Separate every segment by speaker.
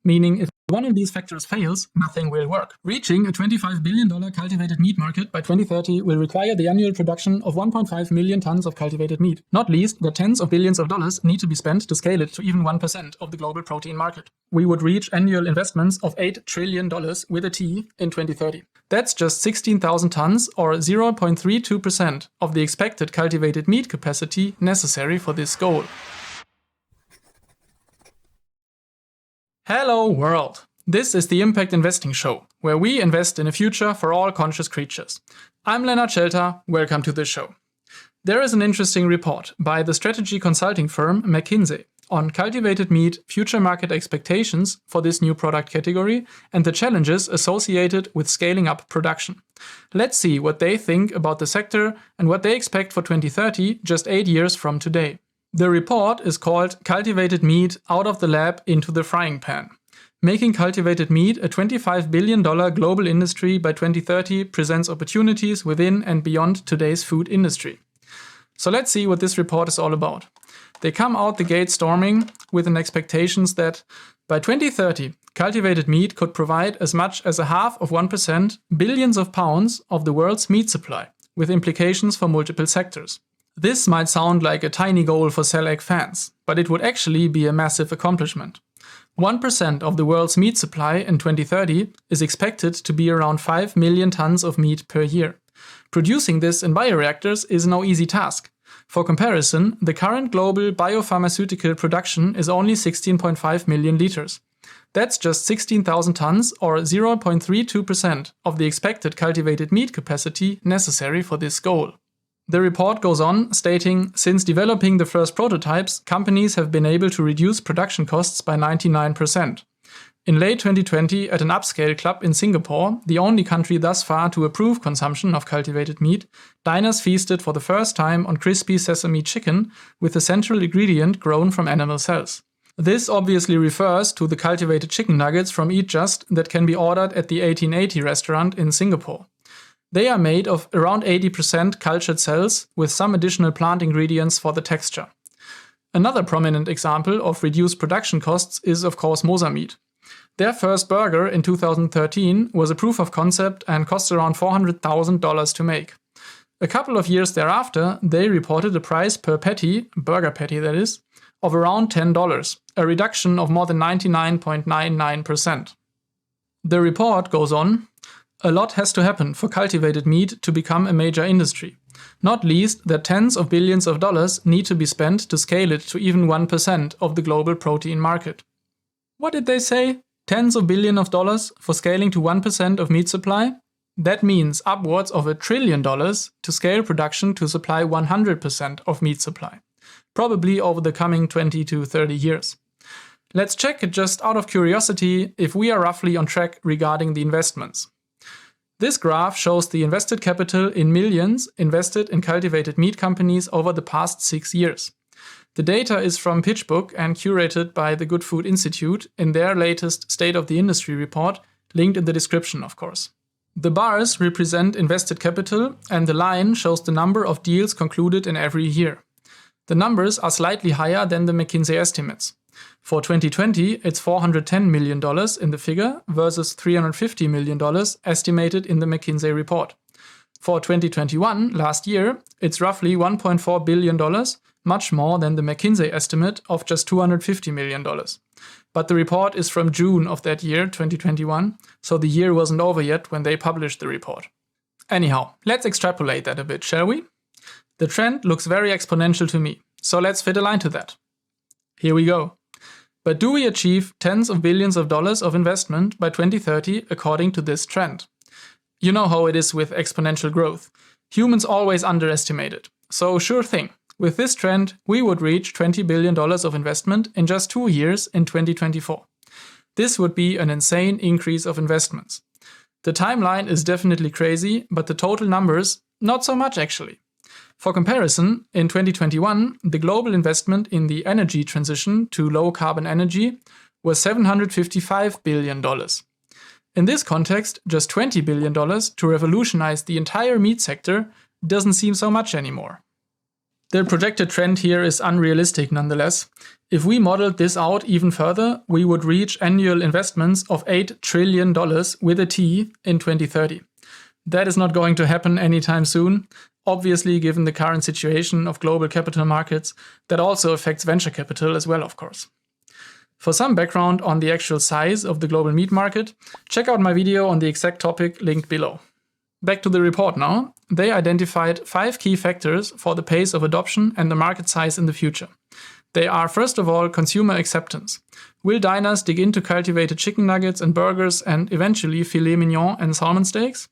Speaker 1: meaning if one of these factors fails, nothing will work. Reaching a $25 billion cultivated meat market by 2030 will require the annual production of 1.5 million tons of cultivated meat. Not least, that tens of billions of dollars need to be spent to scale it to even 1% of the global protein market. We would reach annual investments of $8 trillion with a T in 2030. That's just 16,000 tons or 0.32% of the expected cultivated meat capacity necessary for this goal. Hello world! This is the Impact Investing Show, where we invest in a future for all conscious creatures. I'm Lennart Schelter, welcome to the show. There is an interesting report by the strategy consulting firm McKinsey on cultivated meat future market expectations for this new product category and the challenges associated with scaling up production. Let's see what they think about the sector and what they expect for 2030, just 8 years from today. The report is called Cultivated Meat Out of the Lab into the Frying Pan. Making cultivated meat a $25 billion global industry by 2030 presents opportunities within and beyond today's food industry. So let's see what this report is all about. They come out the gate storming with an expectations that by 2030, cultivated meat could provide as much as 0.5% billions of pounds of the world's meat supply, with implications for multiple sectors. This might sound like a tiny goal for Cell Egg fans, but it would actually be a massive accomplishment. 1% of the world's meat supply in 2030 is expected to be around 5 million tons of meat per year. Producing this in bioreactors is no easy task. For comparison, the current global biopharmaceutical production is only 16.5 million liters. That's just 16,000 tons or 0.32% of the expected cultivated meat capacity necessary for this goal. The report goes on, stating, since developing the first prototypes, companies have been able to reduce production costs by 99%. In late 2020, at an upscale club in Singapore, the only country thus far to approve consumption of cultivated meat, diners feasted for the first time on crispy sesame chicken with the central ingredient grown from animal cells. This obviously refers to the cultivated chicken nuggets from Eat Just that can be ordered at the 1880 restaurant in Singapore. They are made of around 80% cultured cells with some additional plant ingredients for the texture. Another prominent example of reduced production costs is of course Mosa Meat. Their first burger in 2013 was a proof of concept and cost around $400,000 to make. A couple of years thereafter, they reported a price per patty, burger patty that is, of around $10, a reduction of more than 99.99%. The report goes on, a lot has to happen for cultivated meat to become a major industry. Not least that tens of billions of dollars need to be spent to scale it to even 1% of the global protein market. What did they say? Tens of billions of dollars for scaling to 1% of meat supply? That means upwards of $1 trillion to scale production to supply 100% of meat supply. Probably over the coming 20 to 30 years. Let's check it just out of curiosity if we are roughly on track regarding the investments. This graph shows the invested capital in millions invested in cultivated meat companies over the past 6 years. The data is from PitchBook and curated by the Good Food Institute in their latest State of the Industry report, linked in the description of course. The bars represent invested capital and the line shows the number of deals concluded in every year. The numbers are slightly higher than the McKinsey estimates. For 2020, it's $410 million in the figure versus $350 million estimated in the McKinsey report. For 2021, last year, it's roughly $1.4 billion, much more than the McKinsey estimate of just $250 million. But the report is from June of that year, 2021, so the year wasn't over yet when they published the report. Anyhow, let's extrapolate that a bit, shall we? The trend looks very exponential to me, so let's fit a line to that. Here we go. But do we achieve tens of billions of dollars of investment by 2030 according to this trend? You know how it is with exponential growth. Humans always underestimate it. So sure thing, with this trend we would reach $20 billion of investment in just 2 years in 2024. This would be an insane increase of investments. The timeline is definitely crazy, but the total numbers, not so much actually. For comparison, in 2021, the global investment in the energy transition to low-carbon energy was $755 billion. In this context, just $20 billion to revolutionize the entire meat sector doesn't seem so much anymore. The projected trend here is unrealistic nonetheless. If we modeled this out even further, we would reach annual investments of $8 trillion with a T in 2030. That is not going to happen anytime soon, obviously given the current situation of global capital markets that also affects venture capital as well, of course. For some background on the actual size of the global meat market, check out my video on the exact topic linked below. Back to the report now. They identified 5 key factors for the pace of adoption and the market size in the future. They are, first of all, consumer acceptance. Will diners dig into cultivated chicken nuggets and burgers and eventually filet mignon and salmon steaks?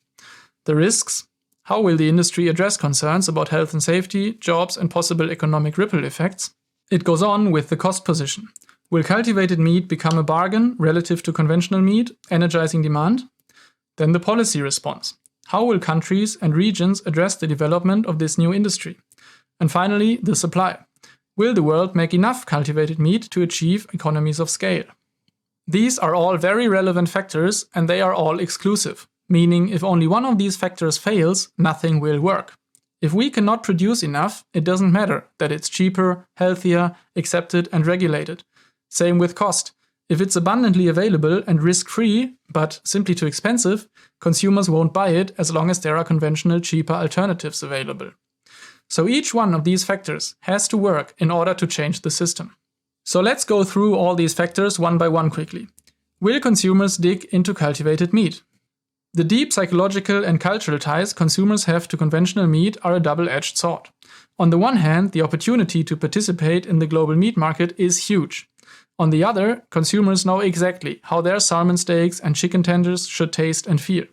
Speaker 1: The risks. How will the industry address concerns about health and safety, jobs, and possible economic ripple effects? It goes on with the cost position. Will cultivated meat become a bargain relative to conventional meat, energizing demand? Then the policy response. How will countries and regions address the development of this new industry? And finally, the supply. Will the world make enough cultivated meat to achieve economies of scale? These are all very relevant factors, and they are all exclusive, meaning if only one of these factors fails, nothing will work. If we cannot produce enough, it doesn't matter that it's cheaper, healthier, accepted, and regulated. Same with cost. If it's abundantly available and risk-free, but simply too expensive, consumers won't buy it as long as there are conventional, cheaper alternatives available. So each one of these factors has to work in order to change the system. So let's go through all these factors one by one quickly. Will consumers dig into cultivated meat? The deep psychological and cultural ties consumers have to conventional meat are a double-edged sword. On the one hand, the opportunity to participate in the global meat market is huge. On the other, consumers know exactly how their salmon steaks and chicken tenders should taste and feel.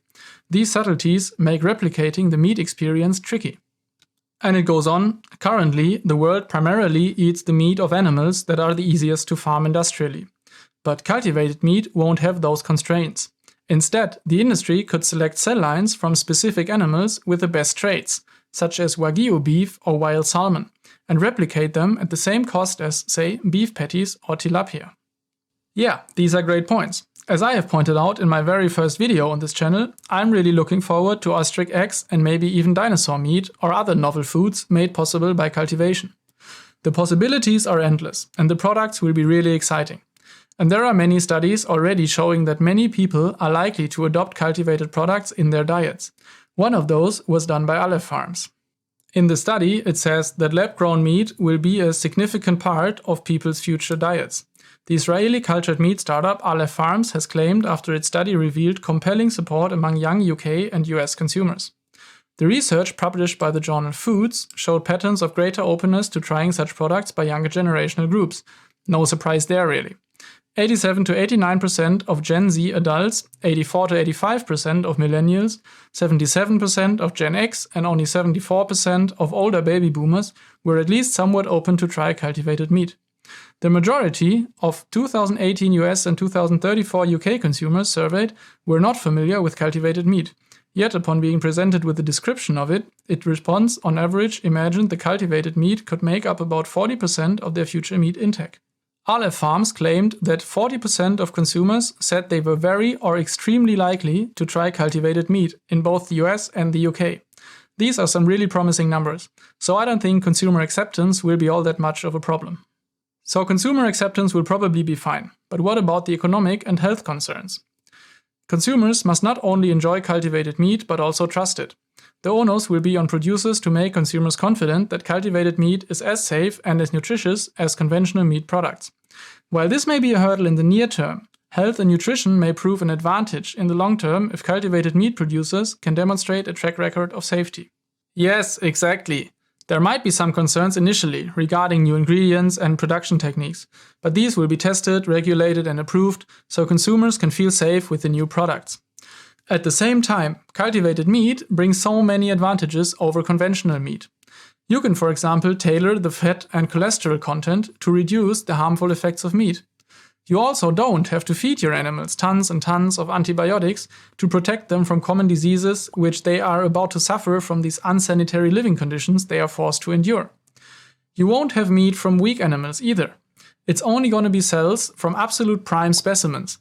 Speaker 1: These subtleties make replicating the meat experience tricky. And it goes on, currently, the world primarily eats the meat of animals that are the easiest to farm industrially. But cultivated meat won't have those constraints. Instead, the industry could select cell lines from specific animals with the best traits, such as Wagyu beef or wild salmon, and replicate them at the same cost as, say, beef patties or tilapia. Yeah, these are great points. As I have pointed out in my very first video on this channel, I'm really looking forward to ostrich eggs and maybe even dinosaur meat or other novel foods made possible by cultivation. The possibilities are endless, and the products will be really exciting. And there are many studies already showing that many people are likely to adopt cultivated products in their diets. One of those was done by Aleph Farms. In the study, it says that lab-grown meat will be a significant part of people's future diets. The Israeli cultured meat startup Aleph Farms has claimed after its study revealed compelling support among young UK and US consumers. The research published by the journal Foods showed patterns of greater openness to trying such products by younger generational groups. No surprise there really. 87 to 89% of Gen Z adults, 84 to 85% of millennials, 77% of Gen X, and only 74% of older baby boomers were at least somewhat open to try cultivated meat. The majority of 2018 US and 2034 UK consumers surveyed were not familiar with cultivated meat. Yet upon being presented with a description of it, its response on average imagined the cultivated meat could make up about 40% of their future meat intake. Aleph Farms claimed that 40% of consumers said they were very or extremely likely to try cultivated meat in both the US and the UK. These are some really promising numbers, so I don't think consumer acceptance will be all that much of a problem. So consumer acceptance will probably be fine, but what about the economic and health concerns? Consumers must not only enjoy cultivated meat but also trust it. The onus will be on producers to make consumers confident that cultivated meat is as safe and as nutritious as conventional meat products. While this may be a hurdle in the near term, health and nutrition may prove an advantage in the long term if cultivated meat producers can demonstrate a track record of safety. Yes, exactly. There might be some concerns initially regarding new ingredients and production techniques, but these will be tested, regulated, and approved so consumers can feel safe with the new products. At the same time, cultivated meat brings so many advantages over conventional meat. You can, for example, tailor the fat and cholesterol content to reduce the harmful effects of meat. You also don't have to feed your animals tons and tons of antibiotics to protect them from common diseases which they are about to suffer from these unsanitary living conditions they are forced to endure. You won't have meat from weak animals either. It's only going to be cells from absolute prime specimens.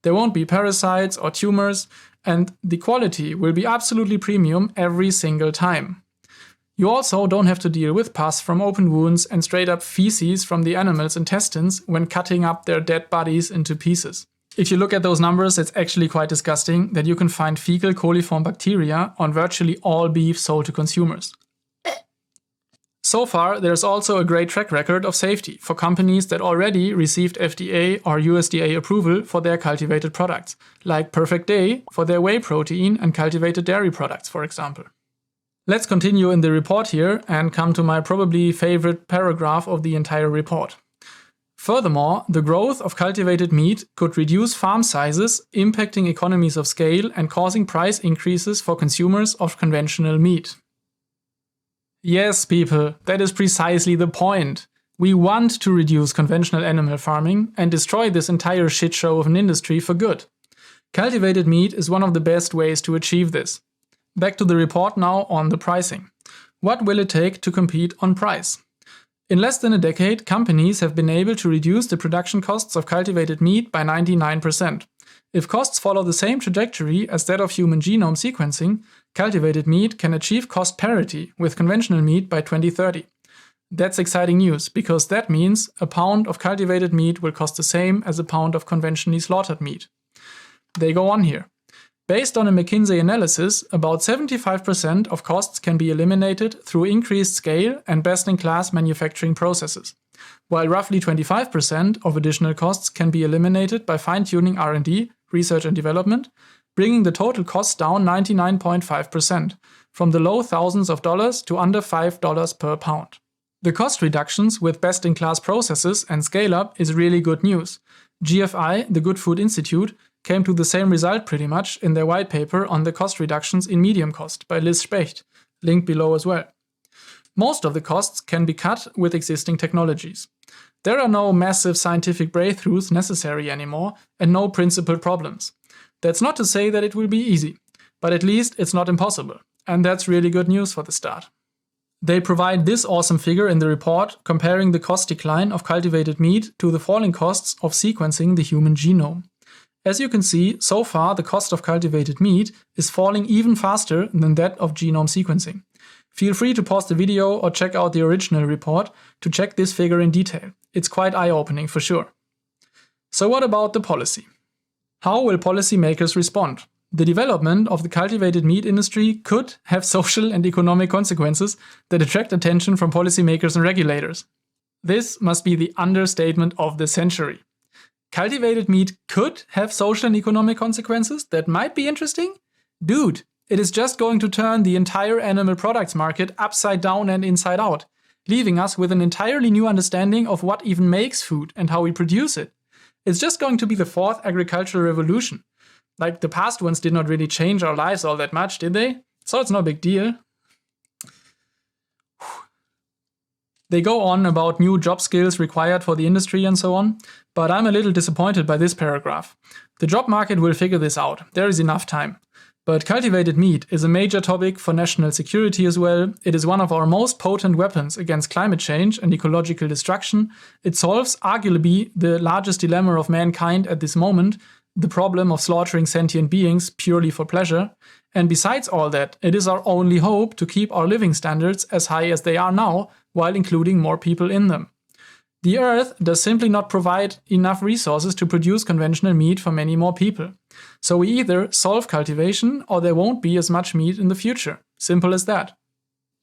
Speaker 1: There won't be parasites or tumors, and the quality will be absolutely premium every single time. You also don't have to deal with pus from open wounds and straight up feces from the animal's intestines when cutting up their dead bodies into pieces. If you look at those numbers, it's actually quite disgusting that you can find fecal coliform bacteria on virtually all beef sold to consumers. So far, there's also a great track record of safety for companies that already received FDA or USDA approval for their cultivated products, like Perfect Day for their whey protein and cultivated dairy products, for example. Let's continue in the report here and come to my probably favorite paragraph of the entire report. Furthermore, the growth of cultivated meat could reduce farm sizes, impacting economies of scale and causing price increases for consumers of conventional meat. Yes, people, that is precisely the point. We want to reduce conventional animal farming and destroy this entire shitshow of an industry for good. Cultivated meat is one of the best ways to achieve this. Back to the report now on the pricing. What will it take to compete on price? In less than a decade, companies have been able to reduce the production costs of cultivated meat by 99%. If costs follow the same trajectory as that of human genome sequencing, cultivated meat can achieve cost parity with conventional meat by 2030. That's exciting news, because that means a pound of cultivated meat will cost the same as a pound of conventionally slaughtered meat. They go on here. Based on a McKinsey analysis, about 75% of costs can be eliminated through increased scale and best-in-class manufacturing processes, while roughly 25% of additional costs can be eliminated by fine-tuning R&D, research and development, bringing the total cost down 99.5%, from the low thousands of dollars to under $5 per pound. The cost reductions with best-in-class processes and scale-up is really good news. GFI, the Good Food Institute, came to the same result pretty much in their white paper on the cost reductions in medium cost by Liz Specht, linked below as well. Most of the costs can be cut with existing technologies. There are no massive scientific breakthroughs necessary anymore and no principal problems. That's not to say that it will be easy, but at least it's not impossible, and that's really good news for the start. They provide this awesome figure in the report comparing the cost decline of cultivated meat to the falling costs of sequencing the human genome. As you can see, so far the cost of cultivated meat is falling even faster than that of genome sequencing. Feel free to pause the video or check out the original report to check this figure in detail. It's quite eye-opening for sure. So what about the policy? How will policymakers respond? The development of the cultivated meat industry could have social and economic consequences that attract attention from policymakers and regulators. This must be the understatement of the century. Cultivated meat could have social and economic consequences that might be interesting? Dude, it is just going to turn the entire animal products market upside down and inside out, leaving us with an entirely new understanding of what even makes food and how we produce it. It's just going to be the fourth agricultural revolution. Like, the past ones did not really change our lives all that much, did they? So it's no big deal. They go on about new job skills required for the industry and so on, but I'm a little disappointed by this paragraph. The job market will figure this out, there is enough time. But cultivated meat is a major topic for national security as well. It is one of our most potent weapons against climate change and ecological destruction. It solves arguably the largest dilemma of mankind at this moment, the problem of slaughtering sentient beings purely for pleasure. And besides all that, it is our only hope to keep our living standards as high as they are now, while including more people in them. The Earth does simply not provide enough resources to produce conventional meat for many more people. So we either solve cultivation or there won't be as much meat in the future. Simple as that.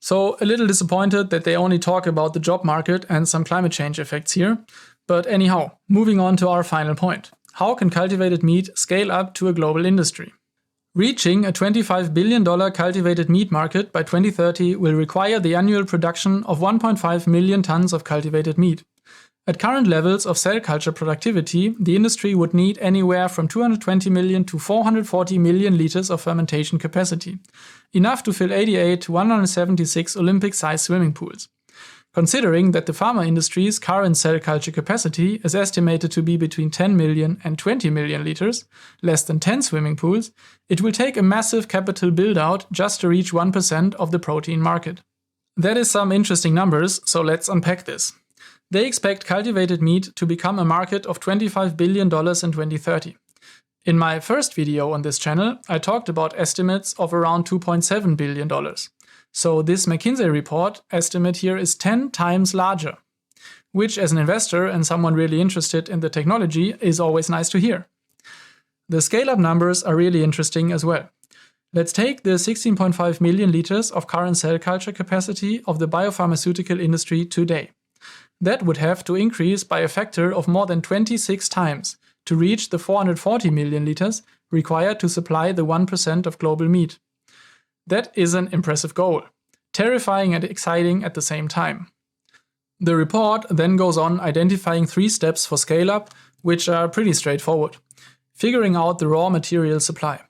Speaker 1: So a little disappointed that they only talk about the job market and some climate change effects here. But anyhow, moving on to our final point. How can cultivated meat scale up to a global industry? Reaching a $25 billion cultivated meat market by 2030 will require the annual production of 1.5 million tons of cultivated meat. At current levels of cell culture productivity, the industry would need anywhere from 220 million to 440 million liters of fermentation capacity, enough to fill 88 to 176 Olympic-sized swimming pools. Considering that the pharma industry's current cell culture capacity is estimated to be between 10 million and 20 million liters, less than 10 swimming pools, it will take a massive capital build-out just to reach 1% of the protein market. That is some interesting numbers, so let's unpack this. They expect cultivated meat to become a market of $25 billion in 2030. In my first video on this channel, I talked about estimates of around $2.7 billion. So this McKinsey report estimate here is 10 times larger, which as an investor and someone really interested in the technology is always nice to hear. The scale-up numbers are really interesting as well. Let's take the 16.5 million liters of current cell culture capacity of the biopharmaceutical industry today. That would have to increase by a factor of more than 26 times to reach the 440 million liters required to supply the 1% of global meat. That is an impressive goal, terrifying and exciting at the same time. The report then goes on identifying 3 steps for scale-up, which are pretty straightforward. Figuring out the raw material supply.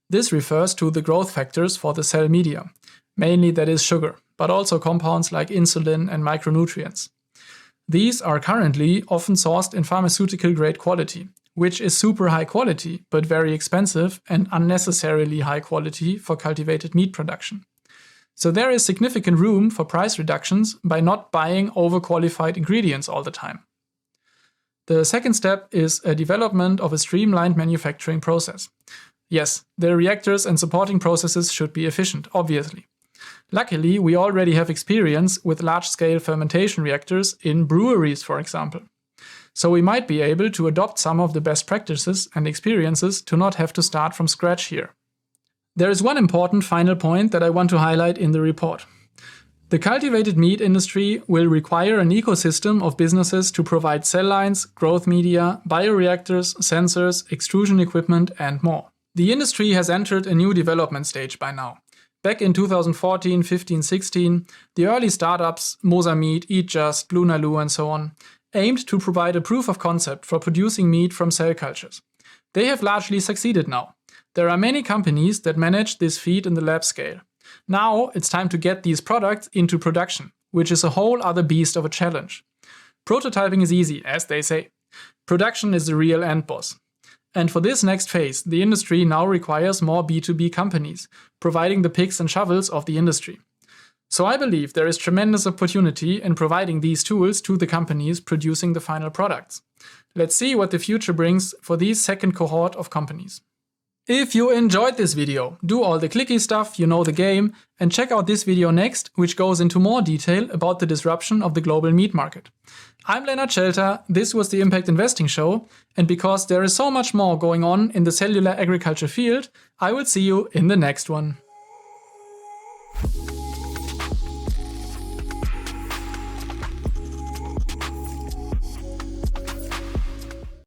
Speaker 1: This refers to the growth factors for the cell media, mainly that is sugar, but also compounds like insulin and micronutrients. These are currently often sourced in pharmaceutical grade quality, which is super high quality, but very expensive and unnecessarily high quality for cultivated meat production. So there is significant room for price reductions by not buying overqualified ingredients all the time. The second step is a development of a streamlined manufacturing process. Yes, the reactors and supporting processes should be efficient, obviously. Luckily, we already have experience with large-scale fermentation reactors in breweries, for example. So we might be able to adopt some of the best practices and experiences to not have to start from scratch here. There is one important final point that I want to highlight in the report. The cultivated meat industry will require an ecosystem of businesses to provide cell lines, growth media, bioreactors, sensors, extrusion equipment, and more. The industry has entered a new development stage by now. Back in 2014, 15, 16, the early startups, Mosa Meat, Eat Just, Blue Nalu, and so on, aimed to provide a proof of concept for producing meat from cell cultures. They have largely succeeded now. There are many companies that manage this feat in the lab scale. Now it's time to get these products into production, which is a whole other beast of a challenge. Prototyping is easy, as they say. Production is the real end boss. And for this next phase, the industry now requires more B2B companies, providing the picks and shovels of the industry. So I believe there is tremendous opportunity in providing these tools to the companies producing the final products. Let's see what the future brings for these second cohort of companies. If you enjoyed this video, do all the clicky stuff, you know the game, and check out this video next, which goes into more detail about the disruption of the global meat market. I'm Lennart Schelter, this was the Impact Investing Show, and because there is so much more going on in the cellular agriculture field, I will see you in the next one.